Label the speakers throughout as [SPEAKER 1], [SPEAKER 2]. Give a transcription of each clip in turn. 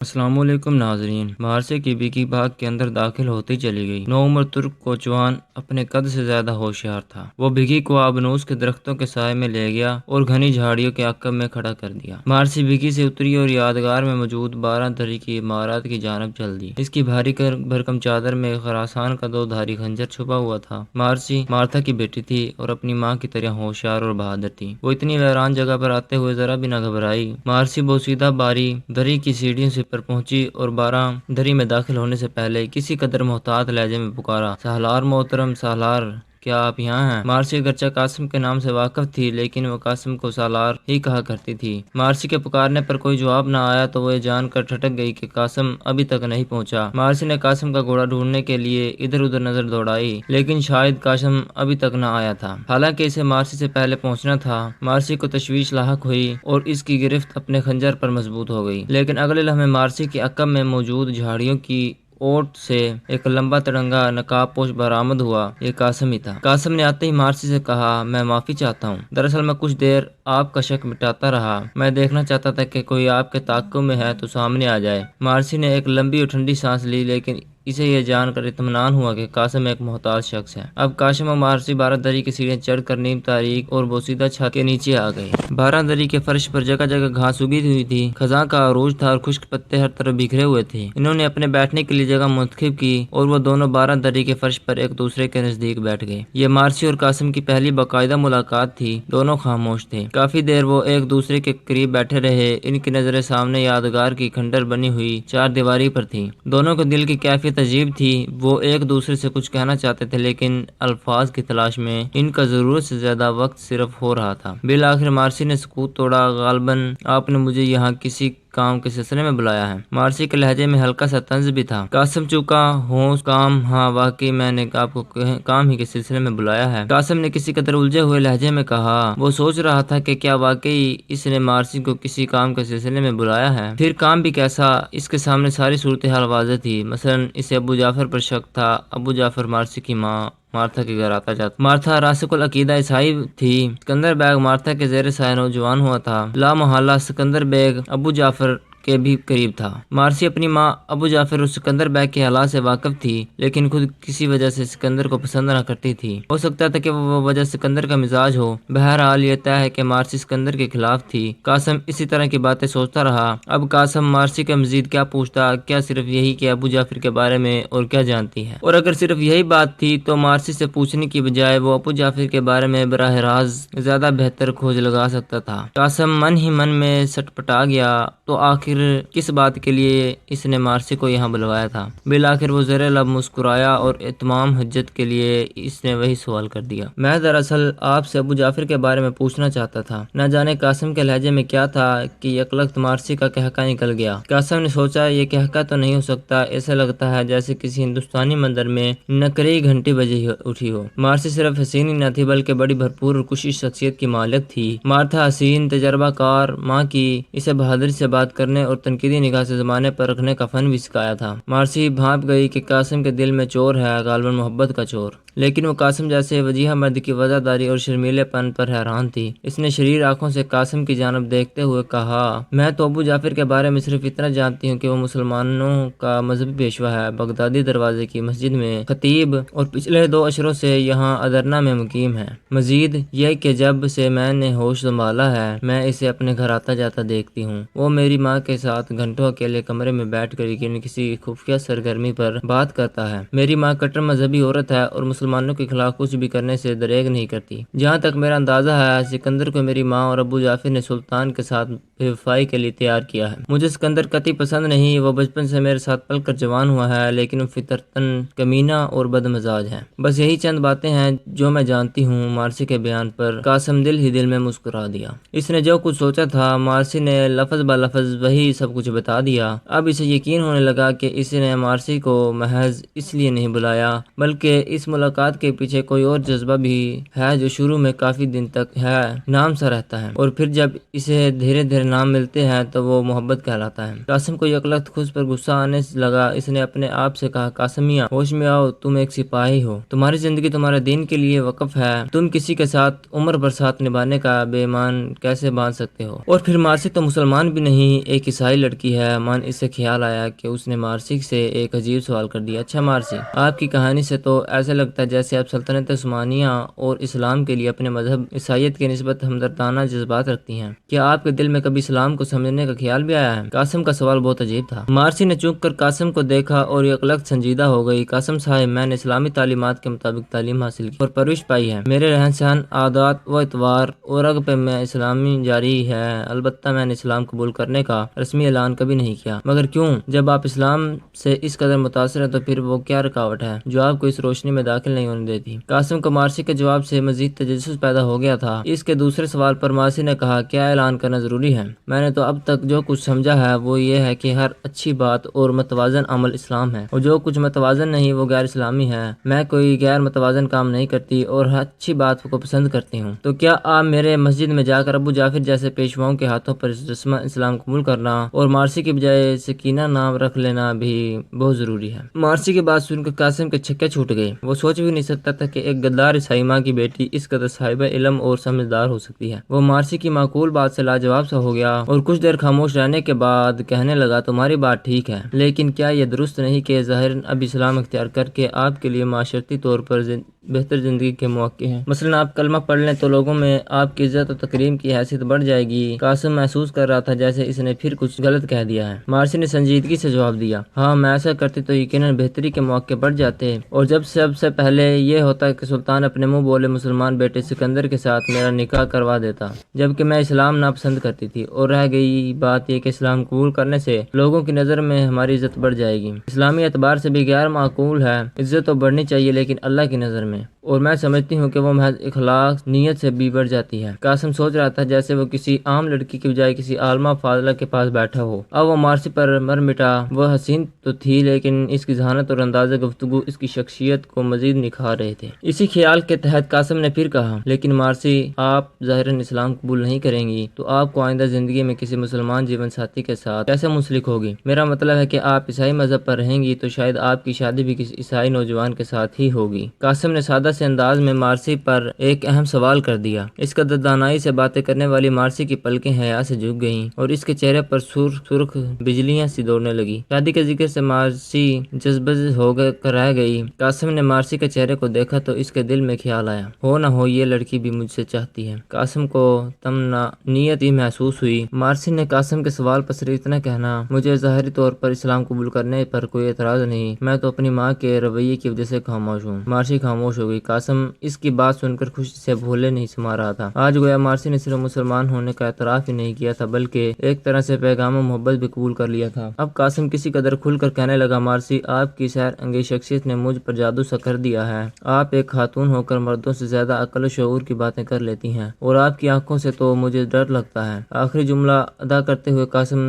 [SPEAKER 1] السلام علیکم ناظرین۔ مارسی کی بیکی باغ کے اندر داخل ہوتی چلی گئی۔ نوعمر ترک کوچوان اپنے قد سے زیادہ ہوشیار تھا۔ وہ بیکی کو آبنوس کے درختوں کے سائے میں لے گیا اور گھنی جھاڑیوں کے عقب میں کھڑا کر دیا۔ مارسی بیکی سے اتری اور یادگار میں موجود 12 دری کی عمارت کی جانب چل دی۔ اس کی بھاری بھرکم چادر میں خراسان کا 2 دھاری خنجر چھپا ہوا تھا۔ مارسی مارتھا کی بیٹی تھی اور اپنی ماں کی طرح ہوشیار اور بہادر تھی۔ وہ اتنی ویران جگہ پر آتے ہوئے ذرا بھی نہ گھبرائی۔ مارسی بوسیدہ باری دری کی سیڑھیوں سے پر پہنچی اور 12 دری میں داخل ہونے سے پہلے کسی قدر محتاط لہجے میں پکارا، سالار محترم، سالار، کیا آپ یہاں ہیں؟ مارسی اگرچہ قاسم کے نام سے واقف تھی لیکن وہ قاسم کو سالار ہی کہا کرتی تھی۔ مارسی کے پکارنے پر کوئی جواب نہ آیا تو وہ یہ جان کر ٹھٹک گئی کہ قاسم ابھی تک نہیں پہنچا۔ مارسی نے قاسم کا گھوڑا ڈھونڈنے کے لیے ادھر ادھر نظر دوڑائی لیکن شاید قاسم ابھی تک نہ آیا تھا، حالانکہ اسے مارسی سے پہلے پہنچنا تھا۔ مارسی کو تشویش لاحق ہوئی اور اس کی گرفت اپنے خنجر پر مضبوط ہو گئی، لیکن اگلے لمحے مارسی کے عقب میں موجود جھاڑیوں کی اوٹ سے ایک لمبا تڑنگا نقاب پوش برآمد ہوا۔ یہ قاسم ہی تھا۔ قاسم نے آتے ہی مارسی سے کہا، میں معافی چاہتا ہوں، دراصل میں کچھ دیر آپ کا شک مٹاتا رہا۔ میں دیکھنا چاہتا تھا کہ کوئی آپ کے تعاقب میں ہے تو سامنے آ جائے۔ مارسی نے ایک لمبی اور ٹھنڈی سانس لی لیکن اسے یہ جان کر اطمینان ہوا کہ قاسم ایک محتاط شخص ہے۔ اب قاسم و مارسی 12 دری کی سیڑھیاں چڑھ کر نیم تاریک اور بوسیدہ چھت کے نیچے آ گئے۔ 12 دری کے فرش پر جگہ جگہ گھاس اگی ہوئی تھی، خزاں کا عروج تھا اور خشک پتے ہر طرف بکھرے ہوئے تھے۔ انہوں نے اپنے بیٹھنے کے لیے جگہ منتخب کی اور وہ دونوں 12 دری کے فرش پر ایک دوسرے کے نزدیک بیٹھ گئے۔ یہ مارسی اور قاسم کی پہلی باقاعدہ ملاقات تھی۔ دونوں خاموش تھے۔ کافی دیر وہ ایک دوسرے کے قریب بیٹھے رہے۔ ان کی نظریں سامنے یادگار کی کھنڈر بنی ہوئی چار دیواری پر تھیں۔ دونوں کے دل کی کیفیت عجیب تھی۔ وہ ایک دوسرے سے کچھ کہنا چاہتے تھے لیکن الفاظ کی تلاش میں ان کا ضرورت سے زیادہ وقت صرف ہو رہا تھا۔ بالآخر مارسی نے سکوت توڑا، غالباً آپ نے مجھے یہاں کسی کام کے سلسلے میں بلایا ہے۔ مارسی کے لہجے میں ہلکا سا طنز بھی تھا۔ قاسم چونکا، ہوں کام، ہاں واقعی میں نے آپ کو کام ہی کے سلسلے میں بلایا ہے، قاسم نے کسی قدر الجھے ہوئے لہجے میں کہا۔ وہ سوچ رہا تھا کہ کیا واقعی اس نے مارسی کو کسی کام کے سلسلے میں بلایا ہے؟ پھر کام بھی کیسا؟ اس کے سامنے ساری صورتحال واضح تھی۔ مثلاً اسے ابو جعفر پر شک تھا۔ ابو جعفر مارسی کی ماں مارتھا کے گھر آتا جاتا۔ مارتھا راسخ العقیدہ عیسائی تھی۔ سکندر بیگ مارتھا کے زیر سایہ نوجوان ہوا تھا۔ لا محالہ سکندر بیگ ابو جعفر کے بھی قریب تھا۔ مارسی اپنی ماں ابو جعفر اور سکندر بیگ کے حالات سے واقف تھی لیکن خود کسی وجہ سے سکندر کو پسند نہ کرتی تھی۔ ہو سکتا تھا کہ وہ وجہ سکندر کا مزاج ہو۔ بہرحال یہ طے ہے کہ مارسی سکندر کے خلاف تھی۔ قاسم اسی طرح کی باتیں سوچتا رہا۔ اب قاسم مارسی کا مزید کیا پوچھتا؟ کیا صرف یہی کہ ابو جعفر کے بارے میں اور کیا جانتی ہے؟ اور اگر صرف یہی بات تھی تو مارسی سے پوچھنے کی بجائے وہ ابو جعفر کے بارے میں براہ راست زیادہ بہتر کھوج لگا سکتا تھا۔ قاسم من ہی من میں سٹپٹا گیا، تو آخر کس بات کے لیے اس نے مارسی کو یہاں بلوایا تھا؟ بالآخر وہ زیر لب مسکرایا اور اتمام حجت کے لیے اس نے وہی سوال کر دیا، میں دراصل آپ سے ابو جعفر کے بارے میں پوچھنا چاہتا تھا۔ نہ جانے قاسم کے لہجے میں کیا تھا کہ یکلخت مارسی کا کہکا نکل گیا۔ قاسم نے سوچا یہ کہکا تو نہیں ہو سکتا، ایسا لگتا ہے جیسے کسی ہندوستانی مندر میں نکری گھنٹی بجی اٹھی ہو۔ مارسی صرف حسین ہی نہ تھی بلکہ بڑی بھرپور اور کشش شخصیت کی مالک تھی۔ مارتھا حسین، تجربہ کار ماں کی اسے بہادری سے بات کرنے اور تنقیدی نگاہ سے زمانے پر رکھنے کا فن بھی سکھایا تھا۔ مارسی بھانپ گئی کہ قاسم کے دل میں چور ہے، غالباً محبت کا چور، لیکن وہ قاسم جیسے وجیہہ مرد کی وفاداری اور شرمیلے پن پر حیران تھی۔ اس نے شریر آنکھوں سے قاسم کی جانب دیکھتے ہوئے کہا، میں تو ابو جعفر کے بارے میں صرف اتنا جانتی ہوں کہ وہ مسلمانوں کا مذہبی پیشوا ہے، بغدادی دروازے کی مسجد میں خطیب اور پچھلے 2 عشروں سے یہاں ادرنا میں مقیم ہے۔ مزید یہ کہ جب سے میں نے ہوش سنبھالا ہے میں اسے اپنے گھر آتا جاتا دیکھتی ہوں۔ وہ میری ماں کے ساتھ گھنٹوں اکیلے کمرے میں بیٹھ کر یقیناً کسی خفیہ سرگرمی پر بات کرتا ہے۔ میری ماں کٹر مذہبی عورت ہے اور مسلمانوں کے خلاف کچھ بھی کرنے سے دریغ نہیں کرتی۔ جہاں تک میرا اندازہ ہے سکندر کو میری ماں اور ابو جعفر نے سلطان کے ساتھ بے وفائی کے لیے تیار کیا ہے۔ مجھے سکندر قطعی پسند نہیں، وہ بچپن سے میرے ساتھ پل کر جوان ہوا ہے لیکن وہ فطرتاً کمینہ اور بد مزاج ہے۔ بس یہی چند باتیں ہیں جو میں جانتی ہوں۔ مارسی کے بیان پر قاسم دل ہی دل میں مسکرا دیا۔ اس نے جو کچھ سوچا تھا مارسی نے لفظ بہ لفظ وہی سب کچھ بتا دیا۔ اب اسے یقین ہونے لگا کہ اس نے مارسی کو محض اس لیے نہیں بلایا بلکہ اس ملاقات کے پیچھے کوئی اور جذبہ بھی ہے جو شروع میں کافی دن تک ہے نام سا رہتا ہے اور پھر جب اسے دھیرے دھیرے نام ملتے ہیں تو وہ محبت کہلاتا ہے۔ قاسم کو یکلخت خود پر غصہ آنے لگا۔ اس نے اپنے آپ سے کہا، قاسم میاں ہوش میں آؤ، تم ایک سپاہی ہو، تمہاری زندگی تمہارے دین کے لیے وقف ہے، تم کسی کے ساتھ عمر بھر ساتھ نبھانے کا بے ایمان کیسے باندھ سکتے ہو؟ اور پھر مارسی تو مسلمان بھی نہیں وہیں ایک عیسائی لڑکی ہے۔ من اس سے خیال آیا کہ اس نے مارسی سے ایک عجیب سوال کر دیا، اچھا مارسی، آپ کی کہانی سے تو ایسا لگتا ہے جیسے آپ سلطنت عثمانیہ اور اسلام کے لیے اپنے مذہب عیسائیت کی نسبت ہمدردانہ جذبات رکھتی ہیں۔ کیا آپ کے دل میں کبھی اسلام کو سمجھنے کا خیال بھی آیا ہے؟ قاسم کا سوال بہت عجیب تھا۔ مارسی نے چونک کر قاسم کو دیکھا اور یک لخت سنجیدہ ہو گئی۔ قاسم صاحب، میں نے اسلامی تعلیمات کے مطابق تعلیم حاصل کی اور پرورش پائی ہے۔ میرے رہن سہن، عادات و اطوار اور رگ پہ میں اسلامی جاری ہے۔ البتہ میں نے اسلام قبول کرنے کا رسمی اعلان کبھی نہیں کیا۔ مگر کیوں؟ جب آپ اسلام سے اس قدر متاثر ہیں تو پھر وہ کیا رکاوٹ ہے جو آپ کو اس روشنی میں داخل نہیں ہونے دیتی؟ قاسم کو مارسی کے جواب سے مزید تجسس پیدا ہو گیا تھا۔ اس کے دوسرے سوال پر مارسی نے کہا، کیا اعلان کرنا ضروری ہے؟ میں نے تو اب تک جو کچھ سمجھا ہے وہ یہ ہے کہ ہر اچھی بات اور متوازن عمل اسلام ہے، اور جو کچھ متوازن نہیں وہ غیر اسلامی ہے۔ میں کوئی غیر متوازن کام نہیں کرتی اور ہر اچھی بات کو پسند کرتی ہوں۔ تو کیا آپ میرے مسجد میں جا کر ابو جعفر جیسے پیشواؤں کے ہاتھوں پر رسم اسلام قبول کرنا اور مارسی کی بجائے سکینہ نام رکھ لینا بھی بہت ضروری ہے؟ مارسی کی بات سن کر قاسم کے چھکے چھوٹ گئے۔ وہ سوچ بھی نہیں سکتا تھا کہ ایک غدار عیسائی ماں کی بیٹی اس قدر صاحبہ علم اور سمجھدار ہو سکتی ہے۔ وہ مارسی کی معقول بات سے لاجواب سا ہو گیا اور کچھ دیر خاموش رہنے کے بعد کہنے لگا، تمہاری بات ٹھیک ہے، لیکن کیا یہ درست نہیں کہ ظاہراً اب اسلام اختیار کر کے آپ کے لیے معاشرتی طور پر بہتر زندگی کے مواقع ہیں؟ مثلاً آپ کلمہ پڑھ لیں تو لوگوں میں آپ کی عزت و تکریم کی حیثیت بڑھ جائے گی۔ قاسم محسوس کر رہا تھا جیسے اس نے پھر کچھ غلط کہہ دیا ہے۔ مارسی نے سنجیدگی سے جواب دیا، ہاں، میں ایسا کرتی تو یقیناً بہتری کے مواقع بڑھ جاتے، اور جب سب سے پہلے یہ ہوتا کہ سلطان اپنے منہ بولے مسلمان بیٹے سکندر کے ساتھ میرا نکاح کروا دیتا، جبکہ میں اسلام ناپسند کرتی تھی، اور رہ گئی بات یہ کہ اسلام قبول کرنے سے لوگوں کی نظر میں ہماری عزت بڑھ جائے گی۔ اسلامی اعتبار سے بھی غیر معقول ہے، عزت تو بڑھنی چاہیے لیکن اللہ کی نظر میں، اور میں سمجھتی ہوں کہ وہ محض اخلاق نیت سے بھی بڑھ جاتی ہے۔ قاسم سوچ رہا تھا جیسے وہ کسی عام لڑکی کی بجائے کسی عالمہ فاضلہ کے پاس بیٹھا ہو۔ اب وہ مارسی پر مر مٹا۔ وہ حسین تو تھی لیکن اس کی ذہانت اور انداز گفتگو اس کی شخصیت کو مزید نکھار رہے تھے۔ اسی خیال کے تحت قاسم نے پھر کہا، لیکن مارسی، آپ ظاہراً اسلام قبول نہیں کریں گی تو آپ کو آئندہ زندگی میں کسی مسلمان جیون ساتھی کے ساتھ کیسے منسلک ہوگی؟ میرا مطلب ہے کہ آپ عیسائی مذہب پر رہیں گی تو شاید آپ کی شادی بھی کسی عیسائی نوجوان کے ساتھ ہی ہوگی۔ قاسم نے سادہ سے انداز میں مارسی پر ایک اہم سوال کر دیا۔ اس قدر دانائی سے باتیں کرنے والی مارسی کی پلکیں حیا سے جھک گئیں اور اس کے چہرے پر سرخ بجلیاں سی دوڑنے لگی۔ شادی کے ذکر سے مارسی جذبز ہو کر رہ گئی۔ قاسم نے مارسی کے چہرے کو دیکھا تو اس کے دل میں خیال آیا، ہو نہ ہو یہ لڑکی بھی مجھ سے چاہتی ہے۔ قاسم کو تمنیت ہی محسوس ہوئی۔ مارسی نے قاسم کے سوال پر صرف اتنا کہنا، مجھے ظاہری طور پر اسلام قبول کرنے پر کوئی اعتراض نہیں، میں تو اپنی ماں کے رویے کی وجہ سے خاموش ہوں۔ مارسی خاموش ہو گئی۔ قاسم اس کی بات سن کر خوشی سے بھولے نہیں سما رہا تھا۔ آج گویا مارسی نے صرف مسلمان ہونے کا اعتراف ہی نہیں کیا تھا بلکہ ایک طرح سے پیغام و محبت بھی قبول کر لیا تھا۔ اب قاسم کسی قدر کھل کر کہنے لگا، مارسی، آپ کی سحر انگیز شخصیت نے مجھ پر جادو سا کر دیا ہے۔ آپ ایک خاتون ہو کر مردوں سے زیادہ عقل و شعور کی باتیں کر لیتی ہیں، اور آپ کی آنکھوں سے تو مجھے ڈر لگتا ہے۔ آخری جملہ ادا کرتے ہوئے قاسم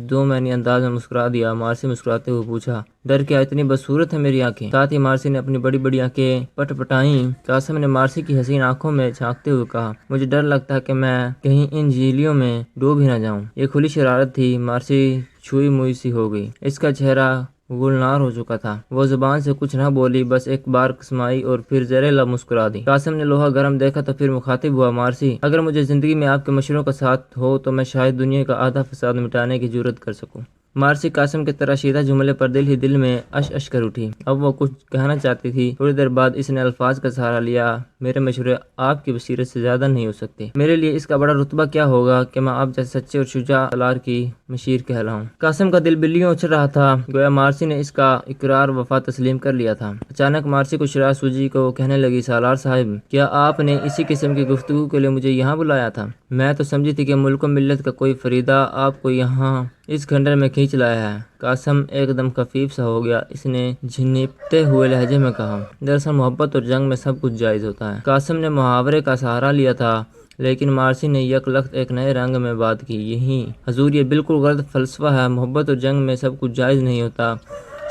[SPEAKER 1] دو معنی انداز میں مسکرا دیا۔ مارسی مسکراتے ہوئے پوچھا، ڈر کیا اتنی بدصورت ہے میری آنکھیں؟ ساتھ ہی مارسی نے اپنی بڑی بڑی آنکھیں پٹ پٹائیں۔ قاسم نے مارسی کی حسین آنکھوں میں جھانکتے ہوئے کہا، مجھے ڈر لگتا ہے کہ میں کہیں ان جھیلیوں میں ڈوب ہی نہ جاؤں۔ یہ کھلی شرارت تھی۔ مارسی چھوئی موئی سی ہو گئی۔ اس کا چہرہ گلنار ہو چکا تھا۔ وہ زبان سے کچھ نہ بولی، بس ایک بار کسمائی اور پھر زیر لب مسکرا دی۔ قاسم نے لوہا گرم دیکھا تو پھر مخاطب ہوا، مارسی، اگر مجھے زندگی میں آپ کے مشوروں کا ساتھ ہو تو میں شاید دنیا کا آدھا فساد مٹانے کی جرات کر سکوں۔ مارسی قاسم کے تراشیدہ جملے پر دل ہی دل میں اش کر اٹھی۔ اب وہ کچھ کہنا چاہتی تھی۔ تھوڑی دیر بعد اس نے الفاظ کا سہارا لیا، میرے مشورے آپ کی بصیرت سے زیادہ نہیں ہو سکتے۔ میرے لیے اس کا بڑا رتبہ کیا ہوگا کہ میں آپ جیسے سچے اور شجاع سالار کی مشیر کہلاؤں۔ قاسم کا دل بلیوں اچھل رہا تھا، گویا مارسی نے اس کا اقرار وفا تسلیم کر لیا تھا۔ اچانک مارسی کو شرح سوجی کو کہنے لگی، سالار صاحب، کیا آپ نے اسی قسم کی گفتگو کے لیے مجھے یہاں بلایا تھا؟ میں تو سمجھی تھی کہ ملک و ملت کا کوئی فریدہ آپ کو یہاں اس کھنڈر میں کھینچ لایا ہے۔ قاسم ایک دم خفیف سا ہو گیا۔ اس نے جھنپتے ہوئے لہجے میں کہا، دراصل محبت اور جنگ میں سب کچھ جائز ہوتا ہے۔ قاسم نے محاورے کا سہارا لیا تھا، لیکن مارسی نے یک لخت ایک نئے رنگ میں بات کی، یہی حضور، یہ بالکل غلط فلسفہ ہے۔ محبت اور جنگ میں سب کچھ جائز نہیں ہوتا۔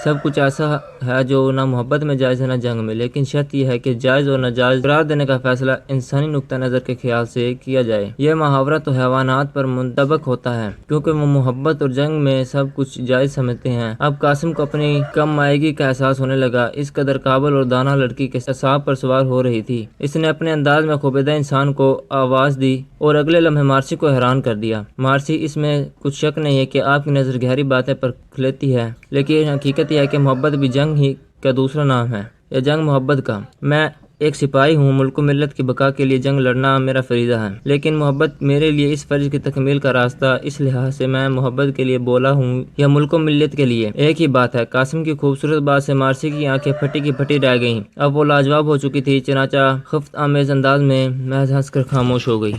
[SPEAKER 1] سب کچھ ایسا ہے جو نہ محبت میں جائز ہے نہ جنگ میں، لیکن شرط یہ ہے کہ جائز اور ناجائز قرار دینے کا فیصلہ انسانی نقطہ نظر کے خیال سے کیا جائے۔ یہ محاورہ تو حیوانات پر منطبق ہوتا ہے، کیونکہ وہ محبت اور جنگ میں سب کچھ جائز سمجھتے ہیں۔ اب قاسم کو اپنی کم مائگی کا احساس ہونے لگا۔ اس قدر قابل اور دانا لڑکی کے اعصاب پر سوار ہو رہی تھی۔ اس نے اپنے انداز میں خوبیدہ انسان کو آواز دی اور اگلے لمحے مارسی کو حیران کر دیا۔ مارسی، اس میں کچھ شک نہیں ہے کہ آپ کی نظر گہری باتیں پر کھلیتی ہے، لیکن حقیقت یہ ہے کہ محبت بھی جنگ ہی کا دوسرا نام ہے، یا جنگ محبت کا۔ میں ایک سپاہی ہوں، ملک و ملت کی بقا کے لیے جنگ لڑنا میرا فریضہ ہے، لیکن محبت میرے لیے اس فرض کی تکمیل کا راستہ۔ اس لحاظ سے میں محبت کے لیے بولا ہوں یا ملک و ملت کے لیے، ایک ہی بات ہے۔ قاسم کی خوبصورت بات سے مارسی کی آنکھیں پھٹی کی پھٹی رہ گئیں۔ اب وہ لاجواب ہو چکی تھی، چنانچہ خفت آمیز انداز میں محض ہنس کر خاموش ہو گئی۔